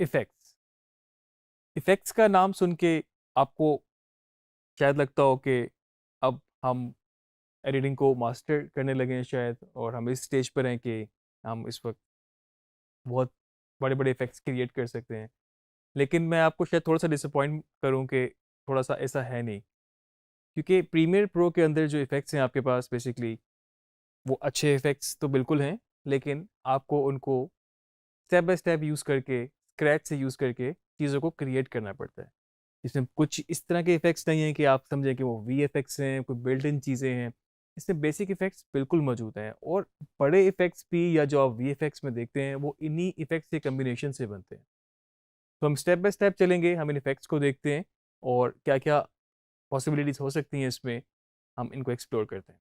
Effects. Effects का नाम सुन के आपको शायद लगता हो कि अब हम एडिटिंग को मास्टर करने लगे हैं शायद, और हम इस स्टेज पर हैं कि हम इस वक्त बहुत बड़े-बड़े इफ़ेक्ट्स क्रिएट कर सकते हैं। लेकिन मैं आपको शायद थोड़ा-सा डिसअपॉइंट करूँ कि थोड़ा-सा ऐसा है नहीं। क्योंकि प्रीमियर प्रो के अंदर जो इफ़ेक्ट्स हैं आपके पास बेसिकली वो अच्छे इफ़ेक्ट्स तो बिल्कुल हैं, लेकिन आपको उनको स्टेप बाय स्टेप यूज़ करके, स्क्रैच से यूज़ करके चीज़ों को क्रिएट करना पड़ता है। इसमें कुछ इस तरह के इफ़ेक्ट्स नहीं हैं कि आप समझें कि वो वीएफएक्स हैं, कोई बिल्ट इन चीज़ें हैं। इसमें बेसिक इफ़ेक्ट्स बिल्कुल मौजूद हैं, और बड़े इफ़ेक्ट्स भी या जो आप वीएफएक्स में देखते हैं, वो इन्हीं इफ़ेक्ट्स के कॉम्बिनेशन से बनते हैं। तो हम स्टेप बाय स्टेप चलेंगे, हम इन इफ़ेक्ट्स को देखते हैं और क्या-क्या पॉसिबिलिटीज़ हो सकती हैं इसमें, हम इनको एक्सप्लोर करते हैं।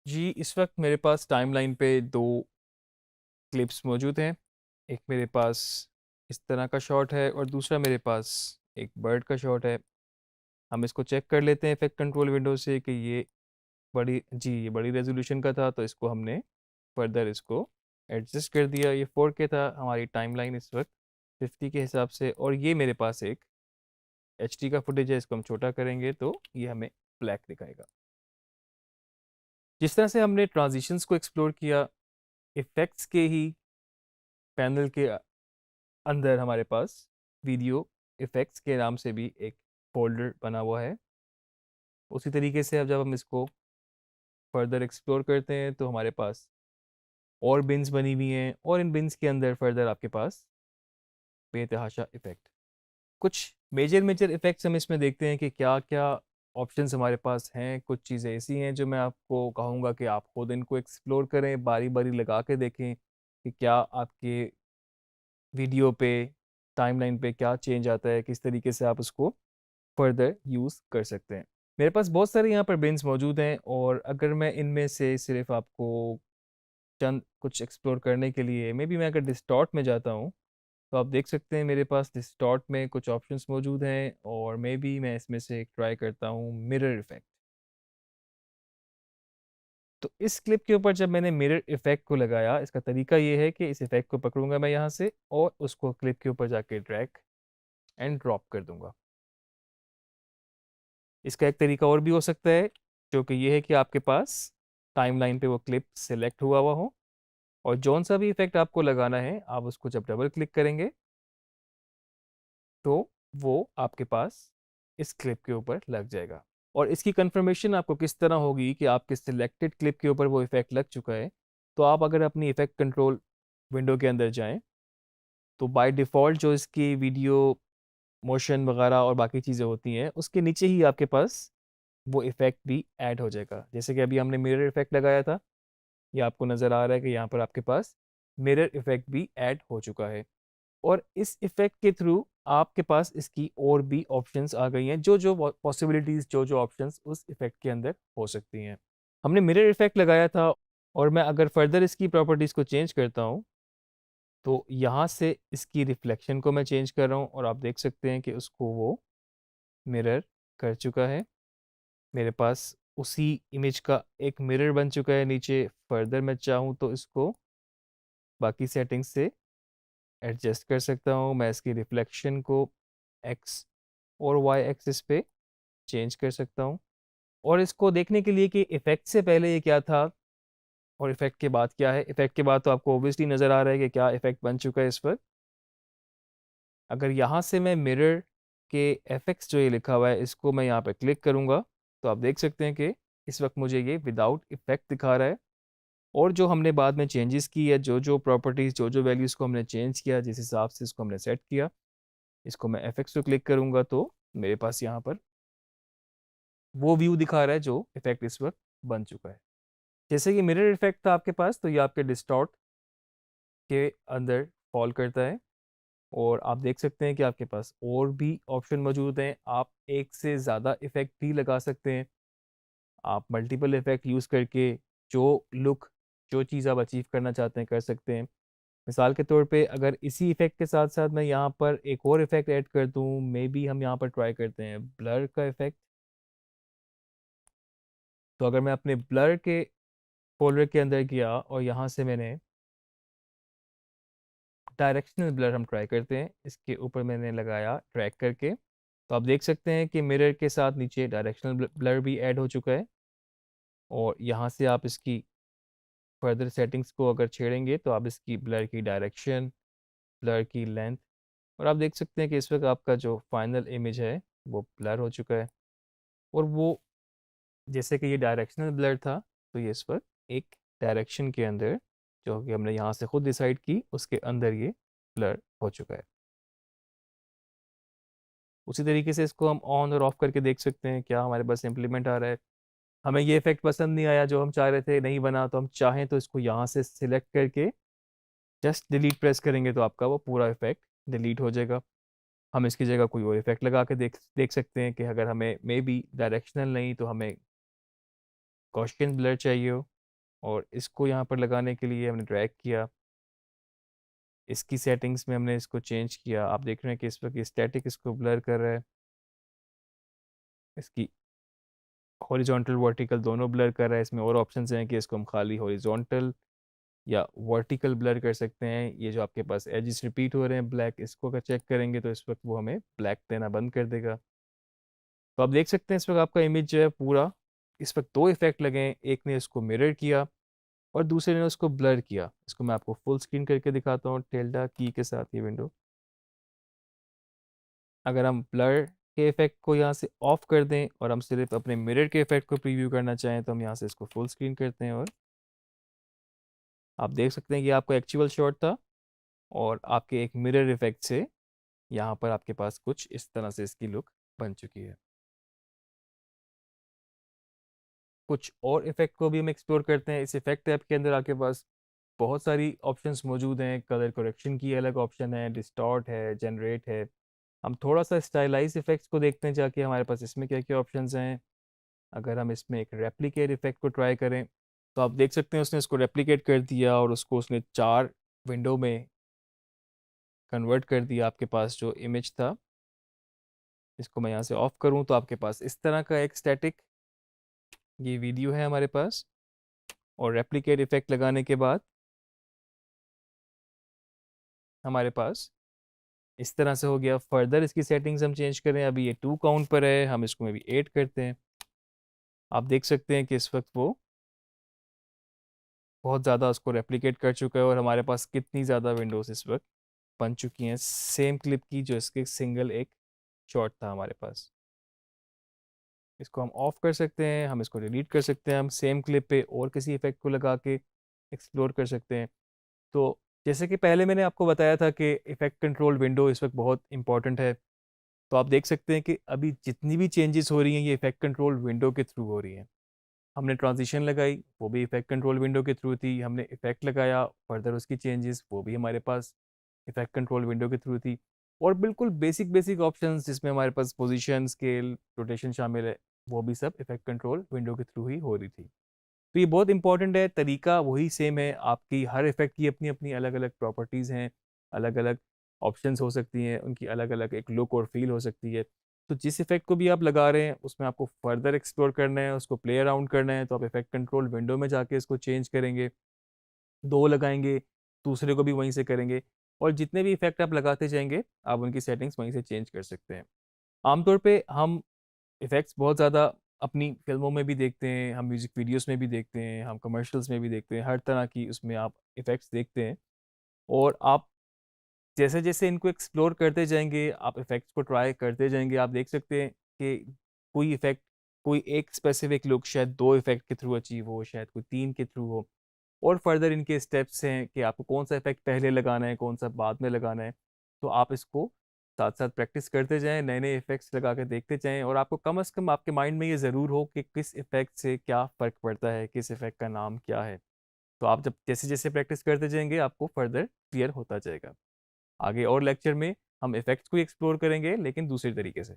जी, इस वक़्त मेरे पास टाइमलाइन पे 2 क्लिप्स मौजूद हैं। एक मेरे पास इस तरह का शॉट है और दूसरा मेरे पास एक बर्ड का शॉट है। हम इसको चेक कर लेते हैं इफ़ेक्ट कंट्रोल विंडो से कि ये बड़ी रेज़ोल्यूशन का था, तो इसको हमने फर्दर इसको एडजस्ट कर दिया। ये 4K था, हमारी टाइमलाइन इस वक़्त 50 के हिसाब से, और ये मेरे पास एक एचडी का फुटेज है। इसको हम छोटा करेंगे तो ये हमें ब्लैक दिखाएगा। जिस तरह से हमने ट्रांज़िशंस को एक्सप्लोर किया, इफ़ेक्ट्स के ही पैनल के अंदर हमारे पास वीडियो इफ़ेक्ट्स के नाम से भी एक फ़ोल्डर बना हुआ है। उसी तरीके से अब जब हम इसको फर्दर एक्सप्लोर करते हैं तो हमारे पास और बिन्स बनी हुई हैं, और इन बिन्स के अंदर फर्दर आपके पास बेतहाशा इफ़ेक्ट। कुछ मेजर इफ़ेक्ट्स हम इसमें देखते हैं कि क्या-क्या ऑप्शंस हमारे पास हैं। कुछ चीज़ें ऐसी हैं जो मैं आपको कहूँगा कि आप खुद इनको एक्सप्लोर करें, बारी-बारी लगा के देखें कि क्या आपके वीडियो पे, टाइमलाइन पे क्या चेंज आता है, किस तरीके से आप उसको फर्दर यूज़ कर सकते हैं। मेरे पास बहुत सारे यहाँ पर बिन्स मौजूद हैं, और अगर मैं इनमें से सिर्फ़ आपको चंद कुछ एक्सप्लोर करने के लिए, मे बी मैं अगर डिस्टॉर्ट में जाता हूँ, तो आप देख सकते हैं मेरे पास डिस्टॉर्ट में कुछ ऑप्शंस मौजूद हैं, और मे बी मैं इसमें से एक ट्राई करता हूँ मिरर इफ़ेक्ट। तो इस क्लिप के ऊपर जब मैंने मिरर इफ़ेक्ट को लगाया, इसका तरीका ये है कि इस इफ़ेक्ट को पकड़ूँगा मैं यहाँ से और उसको क्लिप के ऊपर जाके ड्रैग एंड ड्रॉप कर दूँगा। इसका एक तरीका और भी हो सकता है, जो कि ये है कि आपके पास टाइमलाइन पे वो क्लिप सेलेक्ट हुआ हो, और जौन-सा भी इफ़ेक्ट आपको लगाना है, आप उसको जब डबल क्लिक करेंगे, तो वो आपके पास इस क्लिप के ऊपर लग जाएगा। और इसकी कन्फर्मेशन आपको किस तरह होगी कि आपके सिलेक्टेड क्लिप के ऊपर वो इफ़ेक्ट लग चुका है। तो आप अगर अपनी इफ़ेक्ट कंट्रोल विंडो के अंदर जाएँ, तो बाय डिफ़ॉल्ट जो इसकी वीडियो मोशन वगैरह और बाकी चीज़ें होती हैं, उसके नीचे ही आपके पास वो इफ़ेक्ट भी ऐड हो जाएगा। जैसे कि अभी हमने मिरर इफ़ेक्ट लगाया था, ये आपको नज़र आ रहा है कि यहाँ पर आपके पास मिरर इफ़ेक्ट भी ऐड हो चुका है। और इस इफ़ेक्ट के थ्रू आपके पास इसकी और भी ऑप्शंस आ गई हैं, जो-जो पॉसिबिलिटीज़, जो-जो ऑप्शंस उस इफ़ेक्ट के अंदर हो सकती हैं। हमने मिरर इफ़ेक्ट लगाया था, और मैं अगर फर्दर इसकी प्रॉपर्टीज़ को चेंज करता हूँ, तो यहाँ से इसकी रिफ्लेक्शन को मैं चेंज कर रहा हूँ, और आप देख सकते हैं कि उसको वो मिरर कर चुका है। मेरे पास उसी इमेज का एक मिरर बन चुका है नीचे। फर्दर मैं चाहूँ तो इसको बाकी सेटिंग्स से एडजस्ट कर सकता हूँ। मैं इसकी रिफ्लेक्शन को एक्स और वाई एक्सिस पे चेंज कर सकता हूँ, और इसको देखने के लिए कि इफ़ेक्ट से पहले ये क्या था और इफ़ेक्ट के बाद क्या है। इफ़ेक्ट के बाद तो आपको ऑब्वियसली नज़र आ रहा है कि क्या इफ़ेक्ट बन चुका है इस पर। अगर यहाँ से मैं मिरर के एफएक्स जो ये लिखा हुआ है, इसको मैं यहाँ पे क्लिक करूँगा, तो आप देख सकते हैं कि इस वक्त मुझे ये विदाउट इफ़ेक्ट दिखा रहा है। और जो हमने बाद में चेंजेस की है, जो-जो प्रॉपर्टीज़, जो-जो वैल्यूज़ को हमने चेंज किया, जिस हिसाब से इसको हमने सेट किया, इसको मैं एफएक्स पे क्लिक करूँगा, तो मेरे पास यहाँ पर वो व्यू दिखा रहा है जो इफ़ेक्ट इस वक्त बन चुका है। जैसे कि मिरर इफ़ेक्ट था आपके पास, तो ये आपके डिस्टॉर्ट के अंदर फ़ॉल करता है, और आप देख सकते हैं कि आपके पास और भी ऑप्शन मौजूद हैं। आप एक से ज़्यादा इफ़ेक्ट भी लगा सकते हैं। आप मल्टीपल इफ़ेक्ट यूज़ करके जो लुक, जो चीज़ आप अचीव करना चाहते हैं, कर सकते हैं। मिसाल के तौर पे अगर इसी इफ़ेक्ट के साथ-साथ मैं यहाँ पर एक और इफ़ेक्ट ऐड कर दूँ, मेबी हम यहाँ पर ट्राई करते हैं ब्लर का इफ़ेक्ट। तो अगर मैं अपने ब्लर के फ़ोल्डर के अंदर गया और यहाँ से मैंने डायरेक्शनल ब्लर हम ट्राई करते हैं। इसके ऊपर मैंने लगाया ड्रैग करके, तो आप देख सकते हैं कि मिरर के साथ नीचे डायरेक्शनल ब्लर भी ऐड हो चुका है। और यहाँ से आप इसकी फर्दर सेटिंग्स को अगर छेड़ेंगे तो आप इसकी ब्लर की डायरेक्शन, ब्लर की लेंथ, और आप देख सकते हैं कि इस वक्त आपका जो फाइनल इमेज है वो ब्लर हो चुका है। और वो जैसे कि ये डायरेक्शनल ब्लर था, तो ये इस वक्त एक डायरेक्शन के अंदर, जो कि हमने यहाँ से खुद डिसाइड की, उसके अंदर ये ब्लर हो चुका है। उसी तरीके से इसको हम ऑन और ऑफ करके देख सकते हैं क्या हमारे पास इम्प्लीमेंट आ रहा है। हमें ये इफेक्ट पसंद नहीं आया जो हम चाह रहे थे, नहीं बना, तो हम चाहें तो इसको यहाँ से सिलेक्ट करके जस्ट डिलीट प्रेस करेंगे तो आपका वो पूरा इफेक्ट डिलीट हो जाएगा। हम इसकी जगह कोई और इफेक्ट लगा के देख देख सकते हैं कि अगर हमें मे बी डायरेक्शनल नहीं तो हमें गॉसियन ब्लर चाहिए हो, और इसको यहाँ पर लगाने के लिए हमने ड्रैग किया, इसकी सेटिंग्स में हमने इसको चेंज किया। आप देख रहे हैं कि इस वक्त स्टैटिक इसको ब्लर कर रहा है, इसकी हॉरिजॉन्टल वर्टिकल दोनों ब्लर कर रहा है। इसमें और ऑप्शंस हैं कि इसको हम खाली हॉरिजॉन्टल या वर्टिकल ब्लर कर सकते हैं। ये जो आपके पास एजेस रिपीट हो रहे हैं ब्लैक, इसको अगर चेक करेंगे तो इस वक्त वो हमें ब्लैक देना बंद कर देगा। तो आप देख सकते हैं इस वक्त आपका इमेज जो है पूरा, इस वक्त दो इफेक्ट लगे हैं, एक ने इसको मिरर किया और दूसरे ने उसको ब्लर किया। इसको मैं आपको फुल स्क्रीन करके दिखाता हूँ टिल्डा की के साथ ये विंडो। अगर हम ब्लर के इफेक्ट को यहाँ से ऑफ कर दें और हम सिर्फ अपने मिरर के इफेक्ट को प्रीव्यू करना चाहें तो हम यहाँ से इसको फुल स्क्रीन करते हैं, और आप देख सकते हैं कि आपका एक्चुअल शॉट था और आपके एक मिरर इफेक्ट से यहाँ पर आपके पास कुछ इस तरह से इसकी लुक बन चुकी है। कुछ और इफेक्ट को भी हम एक्सप्लोर करते हैं। इस इफेक्ट ऐप के अंदर आपके पास बहुत सारी ऑप्शंस मौजूद हैं। कलर करेक्शन की अलग ऑप्शन है, डिस्टॉर्ट है, जनरेट है। हम थोड़ा सा स्टाइलाइज इफेक्ट्स को देखते हैं जाके हमारे पास इसमें क्या क्या ऑप्शंस हैं। अगर हम इसमें एक रेप्लिकेट इफेक्ट को ट्राई करें तो आप देख सकते हैं उसने इसको रेप्लिकेट कर दिया और उसको उसने 4 विंडो में कन्वर्ट कर दिया। आपके पास जो इमेज था, इसको मैं यहाँ से ऑफ करूँ तो आपके पास इस तरह का एक स्टैटिक ये वीडियो है हमारे पास। और रेप्लिकेट इफेक्ट लगाने के बाद हमारे पास इस तरह से हो गया। फर्दर इसकी सेटिंग्स हम चेंज करें, अभी ये 2 काउंट पर है, हम इसको में भी 8 करते हैं। आप देख सकते हैं कि इस वक्त वो बहुत ज़्यादा उसको रेप्लिकेट कर चुका है और हमारे पास कितनी ज़्यादा विंडोज़ इस वक्त बन चुकी हैं सेम क्लिप की, जो इसके सिंगल एक शॉट था हमारे पास। इसको हम ऑफ कर सकते हैं, हम इसको डिलीट कर सकते हैं, हम सेम क्लिप पे और किसी इफेक्ट को लगा के एक्सप्लोर कर सकते हैं। तो जैसे कि पहले मैंने आपको बताया था कि इफेक्ट कंट्रोल विंडो इस वक्त बहुत इंपॉर्टेंट है। तो आप देख सकते हैं कि अभी जितनी भी चेंजेस हो रही हैं ये इफेक्ट कंट्रोल विंडो के थ्रू हो रही हैं। हमने ट्रांजिशन लगाई, वो भी इफेक्ट कंट्रोल विंडो के थ्रू थी। हमने इफेक्ट लगाया, फर्दर उसकी चेंजेस, वो भी हमारे पास इफेक्ट कंट्रोल विंडो के थ्रू थी। और बिल्कुल बेसिक बेसिक ऑप्शंस जिसमें हमारे पास पोजीशन, स्केल, रोटेशन शामिल है, वो भी सब इफेक्ट कंट्रोल विंडो के थ्रू ही हो रही थी। तो ये बहुत इंपॉर्टेंट है, तरीका वही सेम है। आपकी हर इफेक्ट की अपनी अपनी अलग अलग प्रॉपर्टीज़ हैं, अलग अलग ऑप्शंस हो सकती हैं, उनकी अलग अलग एक लुक और फील हो सकती है। तो जिस इफेक्ट को भी आप लगा रहे हैं उसमें आपको फर्दर एक्सप्लोर करना है, उसको प्ले अराउंड करना है, तो आप इफेक्ट कंट्रोल विंडो में जाके इसको चेंज करेंगे, 2 लगाएंगे, दूसरे को भी वहीं से करेंगे, और जितने भी इफेक्ट आप लगाते जाएंगे आप उनकी सेटिंग्स वहीं से चेंज कर सकते हैं। आमतौर पे हम इफ़ेक्ट्स बहुत ज़्यादा अपनी फिल्मों में भी देखते हैं, हम म्यूज़िक वीडियोस में भी देखते हैं, हम कमर्शियल्स में भी देखते हैं, हर तरह की उसमें आप इफ़ेक्ट्स देखते हैं। और आप जैसे जैसे इनको एक्सप्लोर करते जाएंगे, आप इफ़ेक्ट्स को ट्राई करते जाएंगे, आप देख सकते हैं कि कोई इफ़ेक्ट, कोई एक स्पेसिफिक लुक शायद 2 इफ़ेक्ट के थ्रू अचीव हो, शायद कोई 3 के थ्रू हो। और फर्दर इनके स्टेप्स हैं कि आपको कौन सा इफेक्ट पहले लगाना है, कौन सा बाद में लगाना है। तो आप इसको साथ साथ प्रैक्टिस करते जाएं, नए नए इफेक्ट्स लगा के देखते जाएं, और आपको कम से कम आपके माइंड में ये ज़रूर हो कि किस इफेक्ट से क्या फ़र्क पड़ता है, किस इफेक्ट का नाम क्या है। तो आप जब जैसे जैसे प्रैक्टिस करते जाएंगे आपको फर्दर क्लियर होता जाएगा। आगे और लेक्चर में हम इफेक्ट्स को एक्सप्लोर करेंगे लेकिन दूसरे तरीके से।